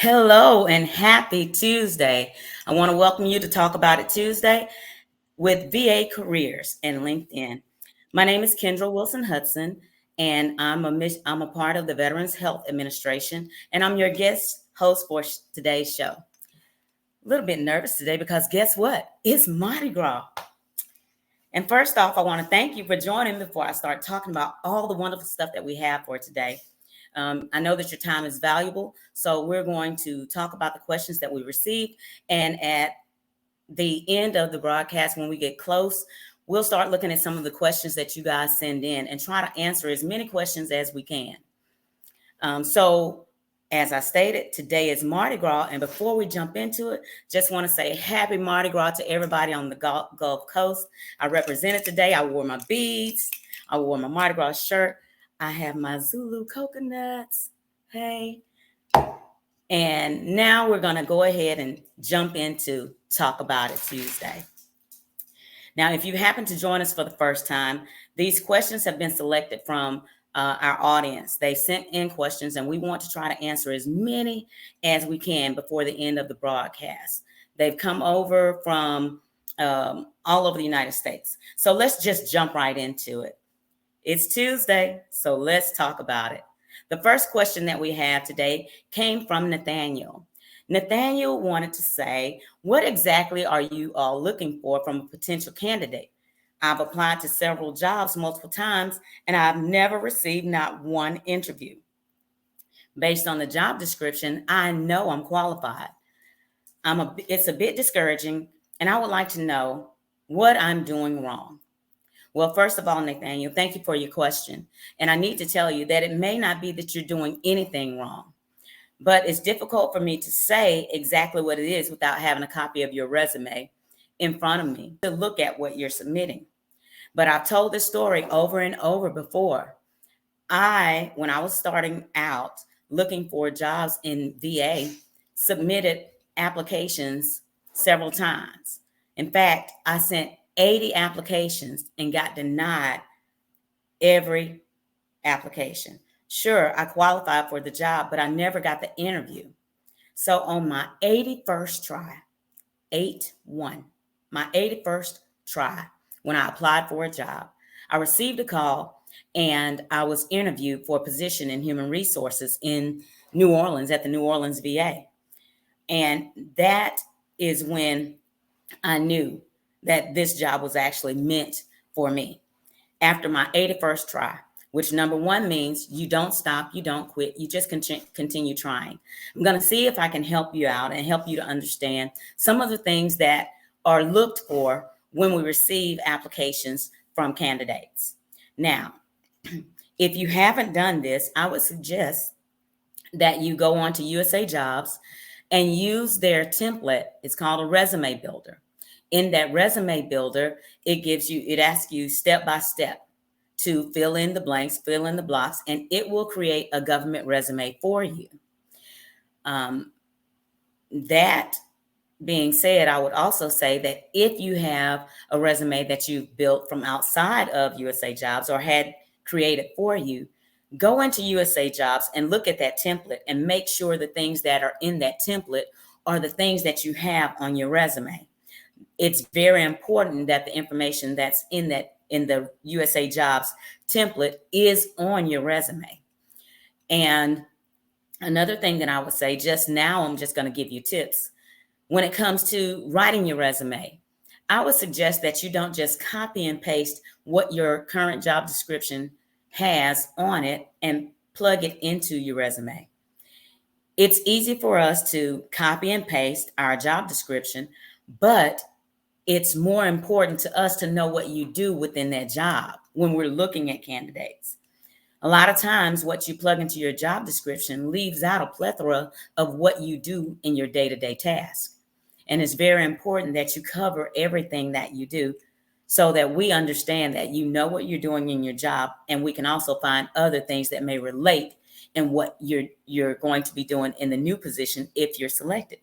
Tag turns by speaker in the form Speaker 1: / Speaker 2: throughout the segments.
Speaker 1: Hello and happy Tuesday. I want to welcome you to Talk About It Tuesday with VA Careers and LinkedIn. My name is Kendra Wilson Hudson, and I'm a part of the Veterans Health Administration, and I'm your guest host for today's show. A little bit nervous today because guess what? It's Mardi Gras. And first off, I want to thank you for joining before I start talking about all the wonderful stuff that we have for today. I know that your time is valuable, so we're going to talk about the questions that we received. And at the end of the broadcast, when we get close, we'll start looking at some of the questions that you guys send in and try to answer as many questions as we can. So as I stated, today is Mardi Gras. And before we jump into it, just want to say happy Mardi Gras to everybody on the Gulf Coast. I represented today. I wore my beads. I wore my Mardi Gras shirt. I have my Zulu coconuts. Hey. And now we're going to go ahead and jump into Talk About It Tuesday. Now, if you happen to join us for the first time, these questions have been selected from our audience. They sent in questions, and we want to try to answer as many as we can before the end of the broadcast. They've come over from all over the United States. So let's just jump right into it. It's Tuesday, so let's talk about it. The first question that we have today came from Nathaniel. Nathaniel wanted to say, what exactly are you all looking for from a potential candidate? I've applied to several jobs multiple times, and I've never received not one interview. Based on the job description, I know I'm qualified. It's a bit discouraging, and I would like to know what I'm doing wrong. Well, first of all, Nathaniel, thank you for your question. And I need to tell you that it may not be that you're doing anything wrong, but it's difficult for me to say exactly what it is without having a copy of your resume in front of me to look at what you're submitting. But I've told this story over and over before. When I was starting out looking for jobs in VA, submitted applications several times. In fact, I sent 80 applications and got denied every application. Sure, I qualified for the job, but I never got the interview. So on my 81st try, 8-1, my 81st try, when I applied for a job, I received a call and I was interviewed for a position in human resources in New Orleans at the New Orleans VA. And that is when I knew that this job was actually meant for me. After my 81st try, which number one means you don't stop, you don't quit, you just continue trying. I'm going to see if I can help you out and help you to understand some of the things that are looked for when we receive applications from candidates. Now, if you haven't done this, I would suggest that you go on to USA Jobs and use their template. It's called a resume builder. In that resume builder, it asks you step by step to fill in the blanks, fill in the blocks, and it will create a government resume for you. That being said, I would also say that if you have a resume that you've built from outside of USA Jobs or had created for you, go into USA Jobs and look at that template and make sure the things that are in that template are the things that you have on your resume. It's very important that the information that's in the USA Jobs template is on your resume. And another thing that I would say, just now, I'm just going to give you tips. When it comes to writing your resume, I would suggest that you don't just copy and paste what your current job description has on it and plug it into your resume. It's easy for us to copy and paste our job description, but it's more important to us to know what you do within that job when we're looking at candidates. A lot of times what you plug into your job description leaves out a plethora of what you do in your day-to-day task. And it's very important that you cover everything that you do so that we understand that you know what you're doing in your job, and we can also find other things that may relate in what you're going to be doing in the new position if you're selected.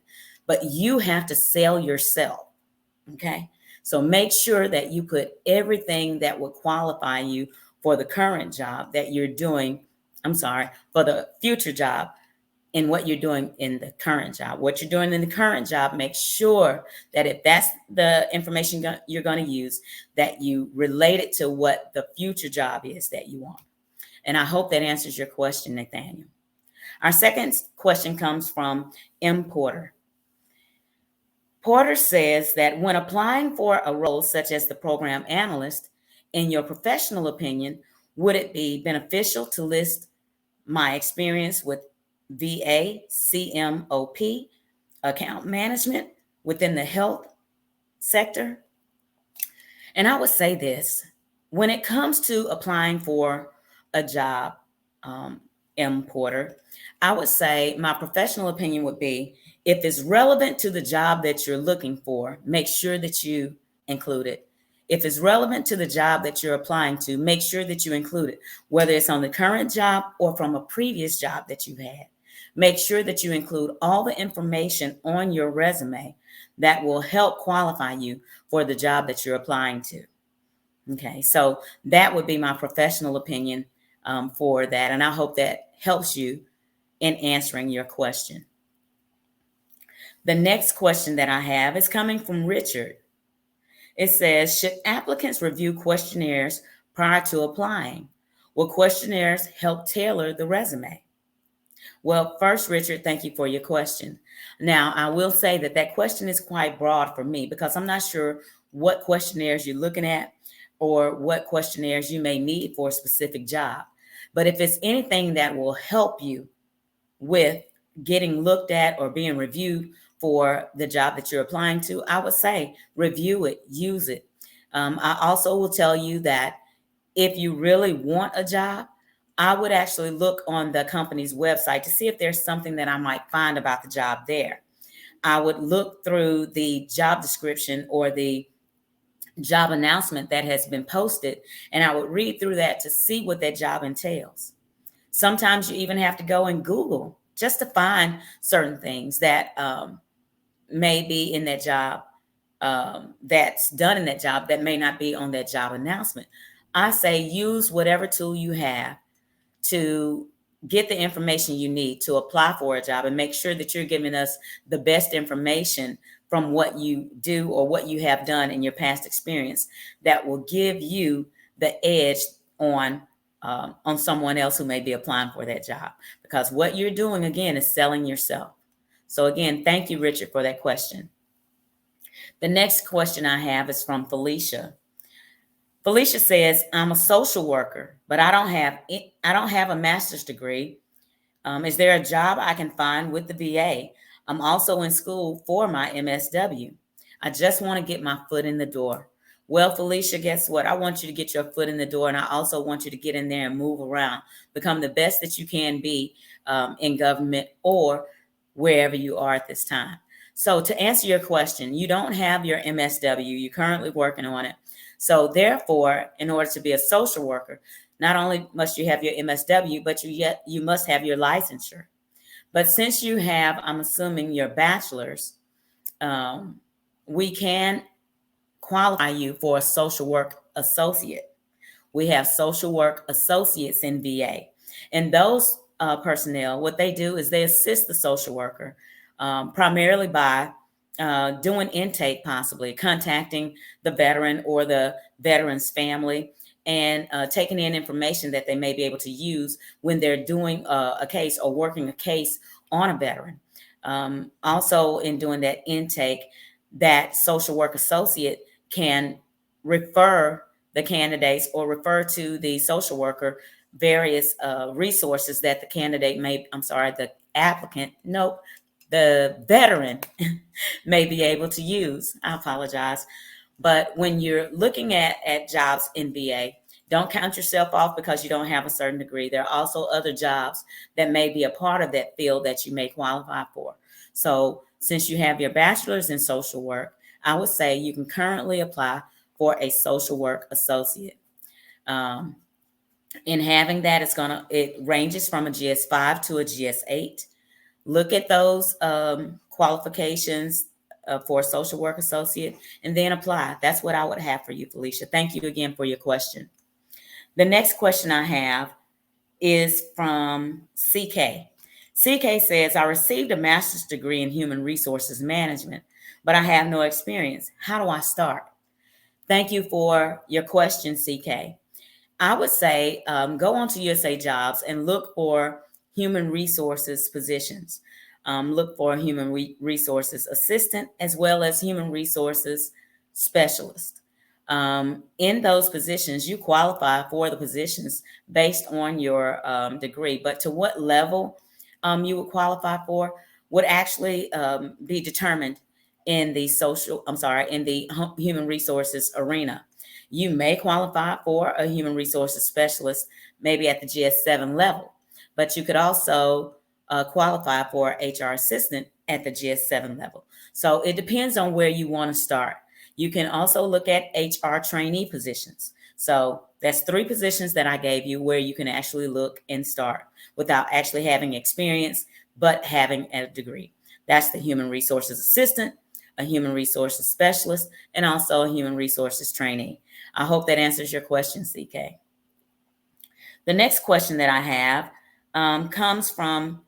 Speaker 1: But you have to sell yourself, okay? So make sure that you put everything that would qualify you for the current job that you're doing, for the future job in what you're doing in the current job. What you're doing in the current job, make sure that if that's the information you're going to use, that you relate it to what the future job is that you want. And I hope that answers your question, Nathaniel. Our second question comes from M. Porter. Porter says that when applying for a role such as the program analyst, in your professional opinion, would it be beneficial to list my experience with VA, CMOP, account management within the health sector? And I would say this, when it comes to applying for a job, M. Porter, I would say my professional opinion would be, if it's relevant to the job that you're looking for, make sure that you include it. If it's relevant to the job that you're applying to, make sure that you include it, whether it's on the current job or from a previous job that you've had. Make sure that you include all the information on your resume that will help qualify you for the job that you're applying to. Okay, so that would be my professional opinion for that, and I hope that helps you in answering your question. The next question that I have is coming from Richard. It says, should applicants review questionnaires prior to applying? Will questionnaires help tailor the resume? Well, first, Richard, thank you for your question. Now, I will say that that question is quite broad for me because I'm not sure what questionnaires you're looking at or what questionnaires you may need for a specific job. But if it's anything that will help you with getting looked at or being reviewed for the job that you're applying to, I would say review it, use it. I also will tell you that if you really want a job, I would actually look on the company's website to see if there's something that I might find about the job there. I would look through the job description or the job announcement that has been posted, and I would read through that to see what that job entails. Sometimes you even have to go and Google just to find certain things that may be in that job, that's done in that job that may not be on that job announcement. I say use whatever tool you have to get the information you need to apply for a job, and make sure that you're giving us the best information from what you do or what you have done in your past experience that will give you the edge on someone else who may be applying for that job. Because what you're doing, again, is selling yourself. So again, thank you, Richard, for that question. The next question I have is from Felicia. Felicia says, I'm a social worker, but I don't have a master's degree. Is there a job I can find with the VA? I'm also in school for my MSW. I just want to get my foot in the door. Well, Felicia, guess what? I want you to get your foot in the door, and I also want you to get in there and move around, become the best that you can be in government or wherever you are at this time. So to answer your question, you don't have your MSW. You're currently working on it. So therefore, in order to be a social worker, not only must you have your MSW, but you must have your licensure. But since you have, I'm assuming, your bachelor's, we can qualify you for a social work associate. We have social work associates in VA. And those personnel, what they do is they assist the social worker primarily by doing intake, possibly contacting the veteran or the veteran's family, and taking in information that they may be able to use when they're doing a case or working a case on a veteran. Also, in doing that intake, that social work associate can refer the candidates or refer to the social worker various resources that the veteran may be able to use. I apologize. But when you're looking at jobs in VA, don't count yourself off because you don't have a certain degree. There are also other jobs that may be a part of that field that you may qualify for. So since you have your bachelor's in social work, I would say you can currently apply for a social work associate. In having that, it ranges from a GS5 to a GS8. Look at those qualifications for a social work associate and then apply. That's what I would have for you, Felicia. Thank you again for your question. The next question I have is from CK. CK says, I received a master's degree in human resources management, but I have no experience. How do I start? Thank you for your question, CK. I would say go on to USA Jobs and look for human resources positions. Look for a human resources assistant as well as human resources specialist. In those positions, you qualify for the positions based on your degree, but to what level you would qualify for would actually be determined in the human resources arena. You may qualify for a human resources specialist, maybe at the GS7 level, but you could also qualify for HR assistant at the GS7 level. So it depends on where you want to start. You can also look at HR trainee positions. So that's 3 positions that I gave you where you can actually look and start without actually having experience, but having a degree. That's the human resources assistant, a human resources specialist, and also a human resources trainee. I hope that answers your question, CK. The next question that I have comes from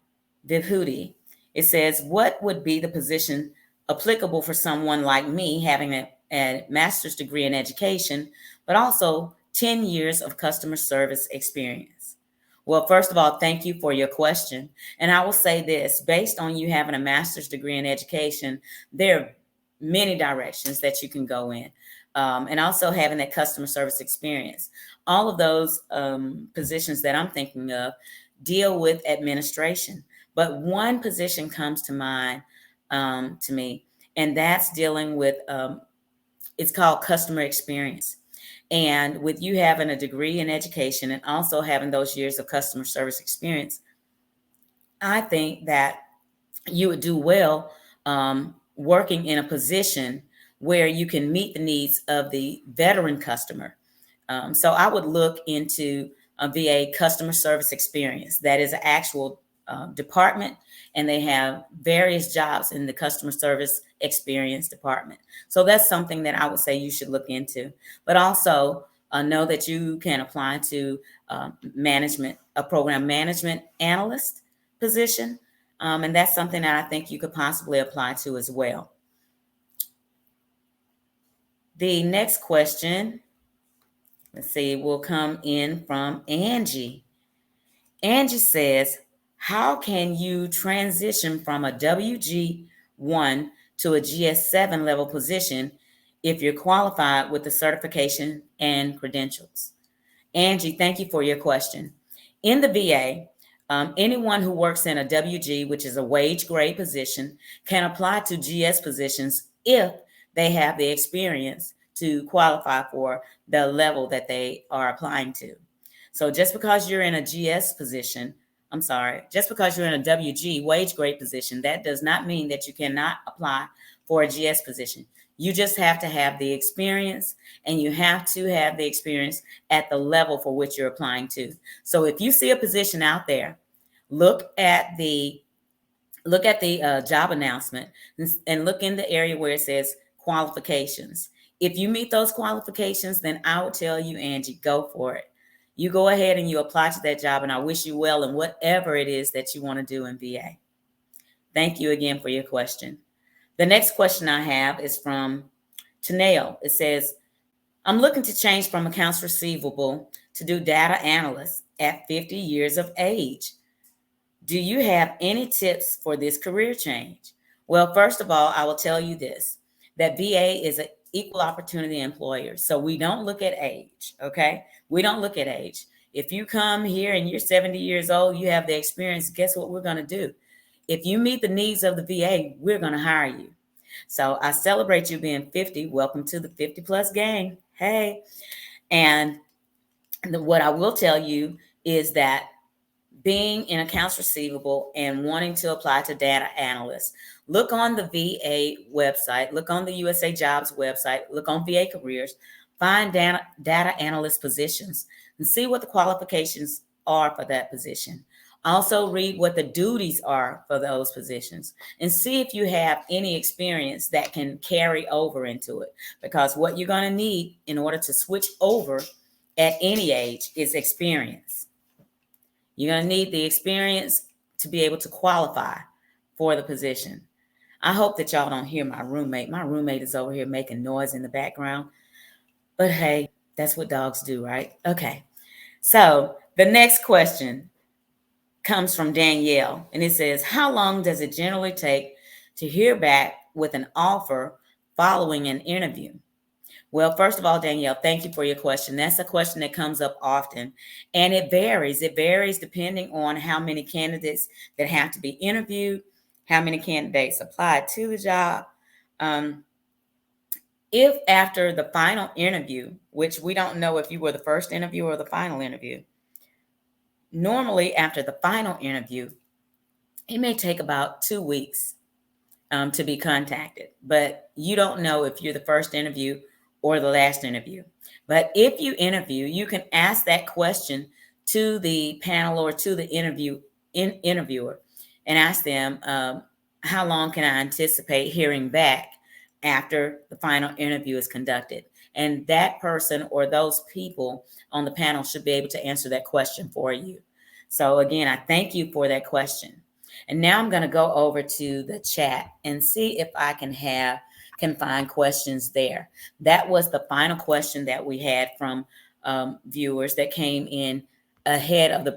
Speaker 1: Vibhuti. It says, what would be the position applicable for someone like me having a master's degree in education, but also 10 years of customer service experience? Well, first of all, thank you for your question. And I will say this, based on you having a master's degree in education, there are many directions that you can go in. And also having that customer service experience. All of those positions that I'm thinking of deal with administration. But one position comes to mind to me, and that's dealing with, it's called customer experience. And with you having a degree in education and also having those years of customer service experience, I think that you would do well working in a position where you can meet the needs of the veteran customer. So I would look into a VA customer service experience. That is an actual department, and they have various jobs in the customer service experience department. So that's something that I would say you should look into. But also know that you can apply to a program management analyst position. And that's something that I think you could possibly apply to as well. The next question, let's see, will come in from Angie. Angie says, how can you transition from a WG1 to a GS7 level position if you're qualified with the certification and credentials? Angie, thank you for your question. In the VA, anyone who works in a WG, which is a wage grade position, can apply to GS positions if they have the experience to qualify for the level that they are applying to. So just because you're in a GS position, just because you're in a WG wage grade position, that does not mean that you cannot apply for a GS position. You just have to have the experience, and you have to have the experience at the level for which you're applying to. So if you see a position out there, look at the job announcement and look in the area where it says qualifications. If you meet those qualifications, then I would tell you, Angie, go for it. You go ahead and you apply to that job, and I wish you well in whatever it is that you want to do in VA. Thank you again for your question. The next question I have is from Taneo. It says, I'm looking to change from accounts receivable to do data analyst at 50 years of age. Do you have any tips for this career change? Well, first of all, I will tell you this, that VA is an equal opportunity employer. So we don't look at age, okay? We don't look at age. If you come here and you're 70 years old, you have the experience, guess what we're going to do? If you meet the needs of the VA, we're going to hire you. So I celebrate you being 50. Welcome to the 50 plus gang. Hey. And what I will tell you is that being in accounts receivable and wanting to apply to data analyst, look on the VA website, look on the USA Jobs website, look on VA Careers, find data analyst positions and see what the qualifications are for that position. Also read what the duties are for those positions and see if you have any experience that can carry over into it. Because what you're going to need in order to switch over at any age is experience. You're going to need the experience to be able to qualify for the position. I hope that y'all don't hear my roommate. My roommate is over here making noise in the background. But hey, that's what dogs do, right? Okay. So the next question comes from Danielle, and it says, how long does it generally take to hear back with an offer following an interview? Well, first of all, Danielle, thank you for your question. That's a question that comes up often, and it varies. It varies depending on how many candidates that have to be interviewed, how many candidates applied to the job. If after the final interview, which we don't know if you were the first interview or the final interview, normally after the final interview, it may take about 2 weeks to be contacted, but you don't know if you're the first interview or the last interview. But if you interview, you can ask that question to the panel or to the interviewer and ask them, how long can I anticipate hearing back after the final interview is conducted? And that person or those people on the panel should be able to answer that question for you. So again, I thank you for that question. And now I'm going to go over to the chat and see if I can find questions there. That was the final question that we had from viewers that came in ahead of the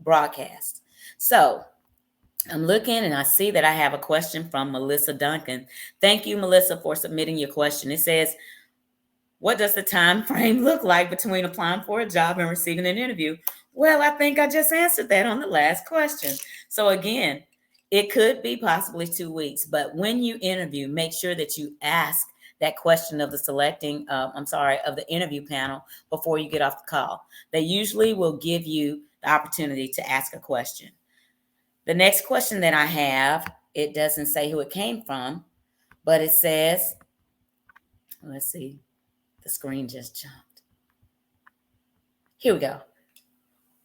Speaker 1: broadcast. So I'm looking and I see that I have a question from Melissa Duncan. Thank you, Melissa, for submitting your question. It says, what does the time frame look like between applying for a job and receiving an interview? Well, I think I just answered that on the last question. So again, it could be possibly 2 weeks, but when you interview, make sure that you ask that question of the of the interview panel before you get off the call. They usually will give you the opportunity to ask a question. The next question that I have, it doesn't say who it came from, but it says, let's see, the screen just jumped. Here we go.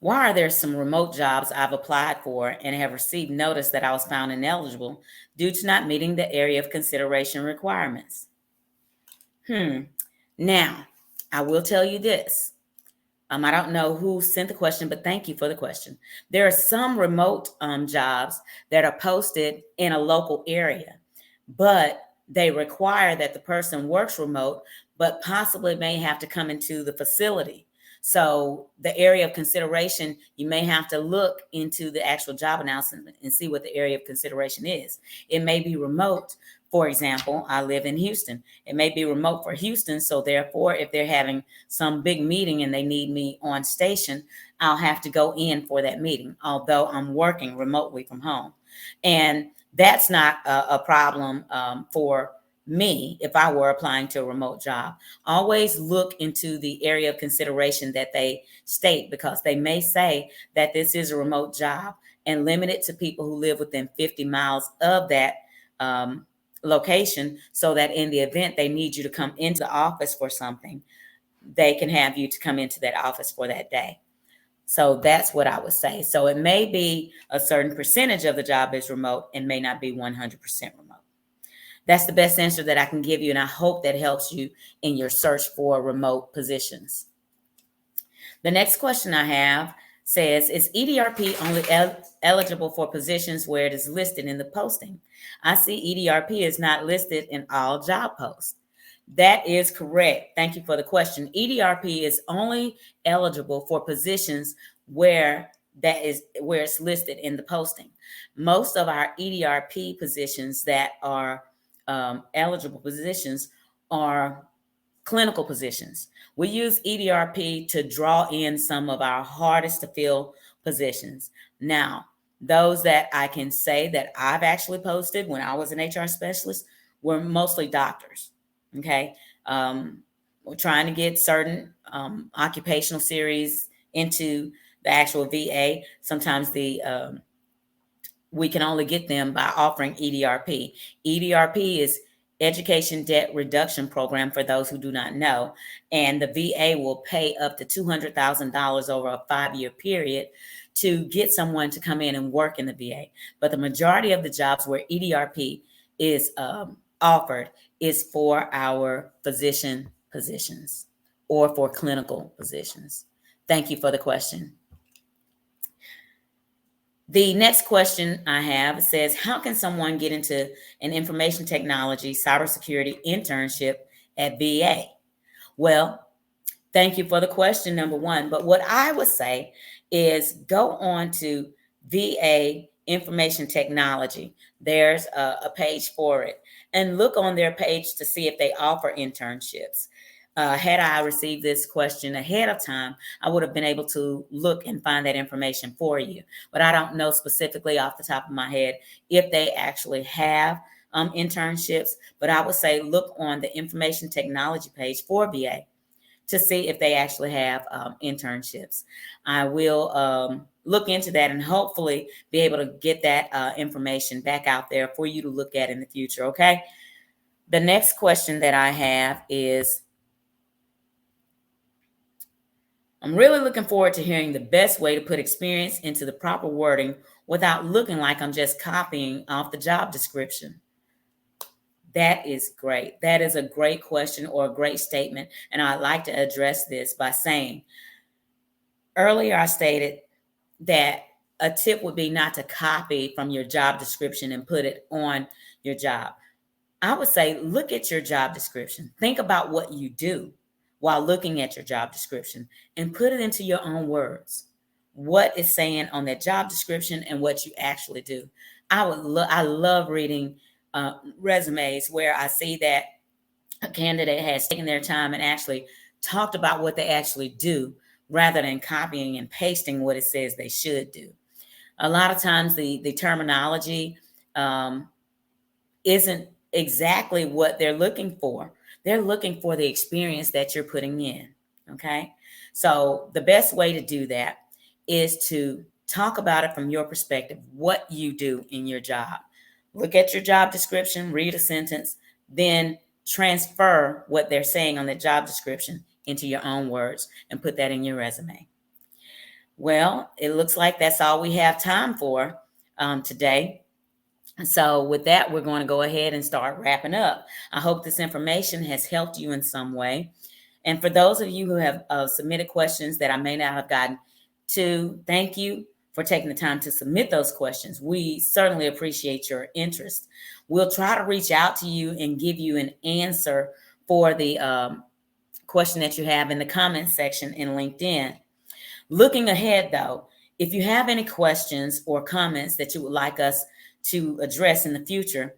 Speaker 1: Why are there some remote jobs I've applied for and have received notice that I was found ineligible due to not meeting the area of consideration requirements? Now, I will tell you this. I don't know who sent the question, but thank you for the question. There are some remote jobs that are posted in a local area, but they require that the person works remote, but possibly may have to come into the facility. So the area of consideration, you may have to look into the actual job announcement and see what the area of consideration is. It may be remote. For example, I live in Houston. It may be remote for Houston. So therefore, if they're having some big meeting and they need me on station, I'll have to go in for that meeting, although I'm working remotely from home. And that's not a problem for me if I were applying to a remote job. Always look into the area of consideration that they state, because they may say that this is a remote job and limit it to people who live within 50 miles of that location, so that in the event they need you to come into the office for something, they can have you to come into that office for that day. So that's what I would say. So it may be a certain percentage of the job is remote and may not be 100% remote. That's the best answer that I can give you, and I hope that helps you in your search for remote positions. The next question I have says, is EDRP only eligible for positions where it is listed in the posting? I see EDRP is not listed in all job posts. That is correct. Thank you for the question. EDRP is only eligible for positions where it's listed in the posting. Most of our EDRP positions that are eligible positions are clinical positions. We use EDRP to draw in some of our hardest to fill positions. Now, those that I can say that I've actually posted when I was an HR specialist were mostly doctors. Okay. We're trying to get certain occupational series into the actual VA. Sometimes we can only get them by offering EDRP. EDRP is Education Debt Reduction Program, for those who do not know. And the VA will pay up to $200,000 over a 5-year period to get someone to come in and work in the VA. But the majority of the jobs where EDRP is offered is for our physician positions or for clinical positions. Thank you for the question. The next question I have says, how can someone get into an information technology cybersecurity internship at VA? Well, thank you for the question, number one. But what I would say is go on to VA Information Technology. There's a page for it. And look on their page to see if they offer internships. Had I received this question ahead of time, I would have been able to look and find that information for you. But I don't know specifically off the top of my head if they actually have internships. But I would say look on the information technology page for VA to see if they actually have internships. I will look into that and hopefully be able to get that information back out there for you to look at in the future, okay? The next question that I have is, I'm really looking forward to hearing the best way to put experience into the proper wording without looking like I'm just copying off the job description. That is great. That is a great question or a great statement. And I'd like to address this by saying, earlier I stated that a tip would be not to copy from your job description and put it on your job. I would say, look at your job description. Think about what you do while looking at your job description and put it into your own words. What it's saying on that job description and what you actually do. I love reading resumes where I see that a candidate has taken their time and actually talked about what they actually do rather than copying and pasting what it says they should do. A lot of times the terminology isn't exactly what they're looking for. They're looking for the experience that you're putting in, okay? So the best way to do that is to talk about it from your perspective, what you do in your job. Look at your job description, read a sentence, then transfer what they're saying on the job description into your own words and put that in your resume. Well, it looks like that's all we have time for today. So with that, we're going to go ahead and start wrapping up. I hope this information has helped you in some way. And for those of you who have submitted questions that I may not have gotten to, thank you for taking the time to submit those questions. We certainly appreciate your interest. We'll try to reach out to you and give you an answer for the question that you have in the comment section in LinkedIn. Looking ahead, though, if you have any questions or comments that you would like us to address in the future,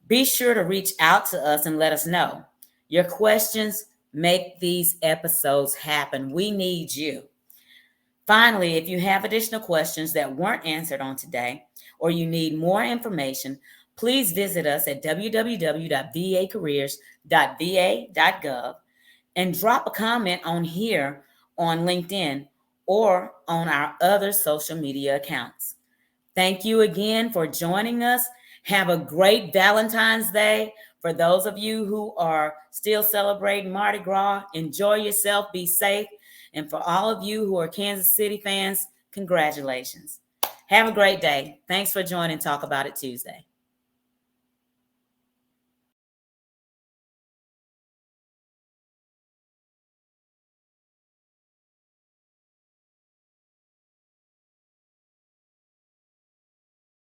Speaker 1: be sure to reach out to us and let us know. Your questions make these episodes happen. We need you. Finally, if you have additional questions that weren't answered on today, or you need more information, please visit us at www.vacareers.va.gov and drop a comment on here on LinkedIn or on our other social media accounts. Thank you again for joining us. Have a great Valentine's Day. For those of you who are still celebrating Mardi Gras, enjoy yourself, be safe. And for all of you who are Kansas City fans, congratulations. Have a great day. Thanks for joining Talk About It Tuesday.